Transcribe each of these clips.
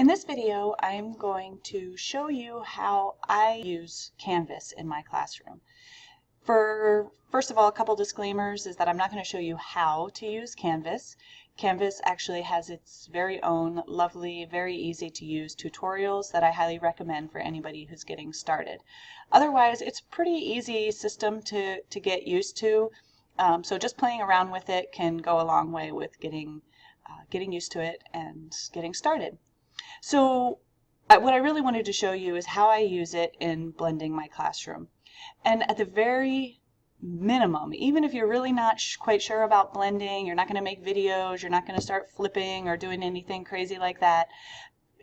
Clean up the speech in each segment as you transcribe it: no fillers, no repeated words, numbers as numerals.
In this video, I'm going to show you how I use Canvas in my classroom. First of all, a couple disclaimers is that I'm not going to show you how to use Canvas. Canvas actually has its very own lovely, very easy to use tutorials that I highly recommend for anybody who's getting started. Otherwise, it's a pretty easy system to get used to. So just playing around with it can go a long way with getting used to it and getting started. So what I really wanted to show you is how I use it in blending my classroom. And at the very minimum, even if you're really not quite sure about blending, you're not going to make videos, you're not going to start flipping or doing anything crazy like that,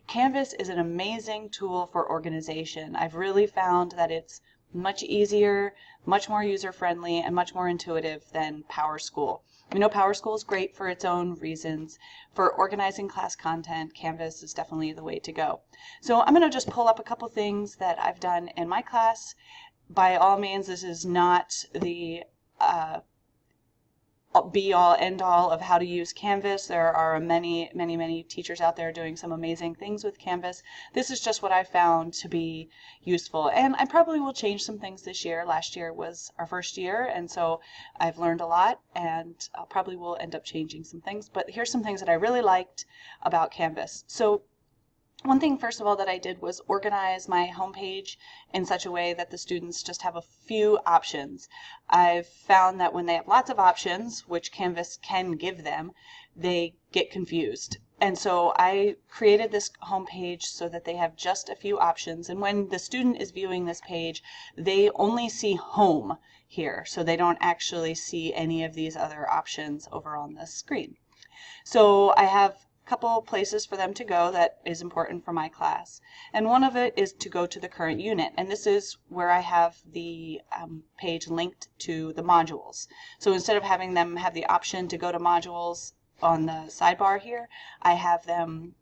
Canvas is an amazing tool for organization. I've really found that it's much easier, much more user-friendly, and much more intuitive than PowerSchool. We know PowerSchool is great for its own reasons. For organizing class content, Canvas is definitely the way to go. So I'm going to just pull up a couple things that I've done in my class. By all means, this is not the be-all, end-all of how to use Canvas. There are many teachers out there doing some amazing things with Canvas. This is just what I found to be useful, and I probably will change some things this year. Last year was our first year, and so I've learned a lot, and I probably will end up changing some things, but here's some things that I really liked about Canvas. So one thing, first of all, that I did was organize my homepage in such a way that the students just have a few options. I've found that when they have lots of options, which Canvas can give them, they get confused. And so I created this homepage so that they have just a few options. And when the student is viewing this page, they only see home here. So they don't actually see any of these other options over on the screen. So I have couple places for them to go that is important for my class, and one of it is to go to the current unit, and this is where I have the page linked to the modules. So instead of having them have the option to go to modules on the sidebar here, I have them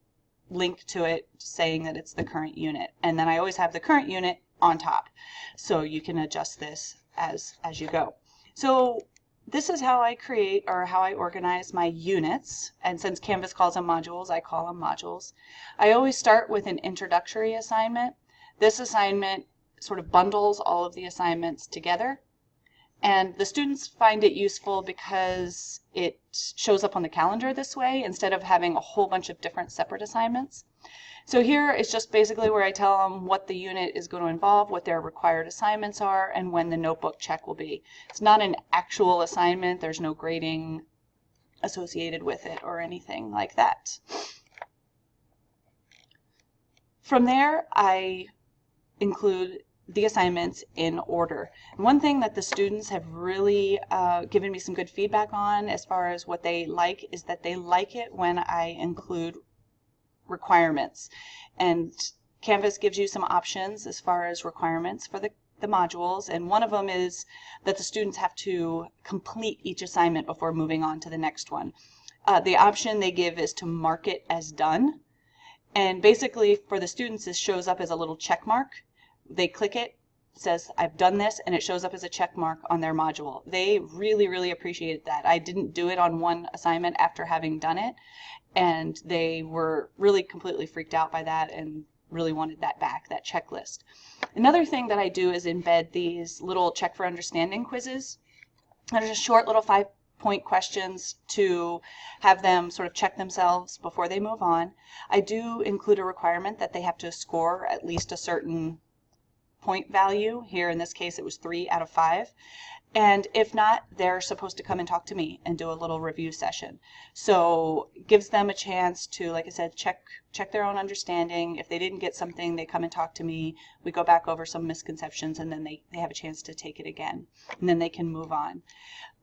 linked to it saying that it's the current unit, and then I always have the current unit on top, so you can adjust this as you go. So this is how I create, or how I organize my units, and since Canvas calls them modules, I call them modules. I always start with an introductory assignment. This assignment sort of bundles all of the assignments together, and the students find it useful because it shows up on the calendar this way instead of having a whole bunch of different separate assignments. So here is just basically where I tell them what the unit is going to involve, what their required assignments are, and when the notebook check will be. It's not an actual assignment. There's no grading associated with it or anything like that. From there, I include the assignments in order. And one thing that the students have really given me some good feedback on as far as what they like is that they like it when I include requirements, and Canvas gives you some options as far as requirements for the modules, and one of them is that the students have to complete each assignment before moving on to the next one. The option they give is to mark it as done, and basically for the students this shows up as a little check mark. They click it, says I've done this, and it shows up as a check mark on their module. They really appreciated that. I didn't do it on one assignment after having done it, and they were really completely freaked out by that and really wanted that back, that checklist. Another thing that I do is embed these little check for understanding quizzes. They're just short little 5-point questions to have them sort of check themselves before they move on. I do include a requirement that they have to score at least a certain point value. Here in this case it was 3 out of 5, and if not, they're supposed to come and talk to me and do a little review session. So it gives them a chance to, like I said, check their own understanding. If they didn't get something, they come and talk to me, we go back over some misconceptions, and then they have a chance to take it again, and then they can move on.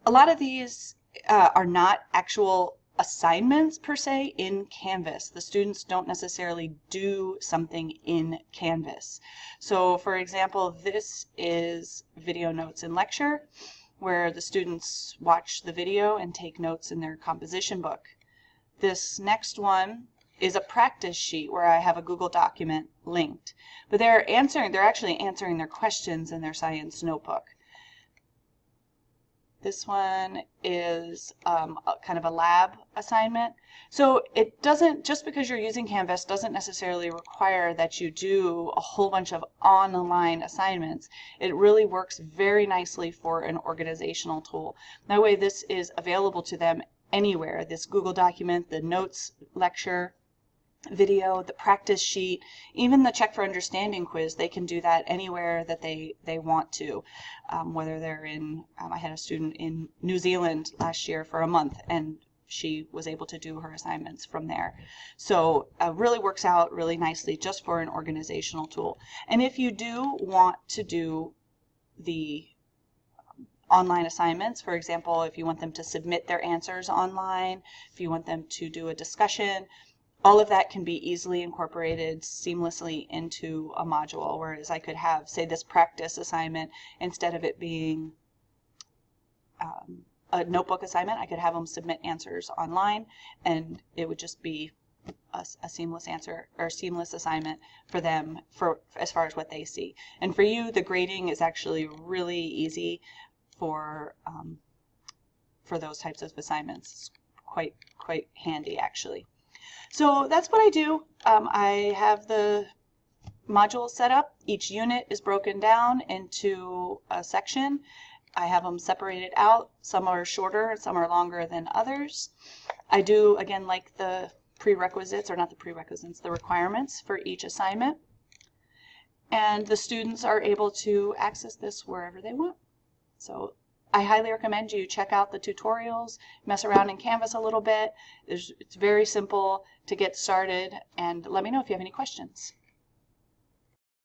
A lot of these are not actual assignments per se in Canvas. The students don't necessarily do something in Canvas. So for example, this is video notes in lecture, where the students watch the video and take notes in their composition book. This next one is a practice sheet where I have a Google document linked, but they're actually answering their questions in their science notebook. This one is kind of a lab assignment. So it doesn't, just because you're using Canvas doesn't necessarily require that you do a whole bunch of online assignments. It really works very nicely for an organizational tool. That way this is available to them anywhere. This Google document, the notes lecture video, the practice sheet, even the check for understanding quiz, they can do that anywhere that they want to. Whether they're in, I had a student in New Zealand last year for a month, and she was able to do her assignments from there. So really works out really nicely just for an organizational tool. And if you do want to do the online assignments, for example, if you want them to submit their answers online, if you want them to do a discussion, all of that can be easily incorporated seamlessly into a module, whereas I could have, say, this practice assignment, instead of it being a notebook assignment, I could have them submit answers online, and it would just be a seamless answer or seamless assignment for them for as far as what they see. And for you, the grading is actually really easy for those types of assignments. It's quite handy, actually. So that's what I do. I have the modules set up. Each unit is broken down into a section. I have them separated out. Some are shorter and some are longer than others. I do, again, like the prerequisites, or not the prerequisites, the requirements for each assignment. And the students are able to access this wherever they want. So I highly recommend you check out the tutorials, mess around in Canvas a little bit. It's very simple to get started, and let me know if you have any questions.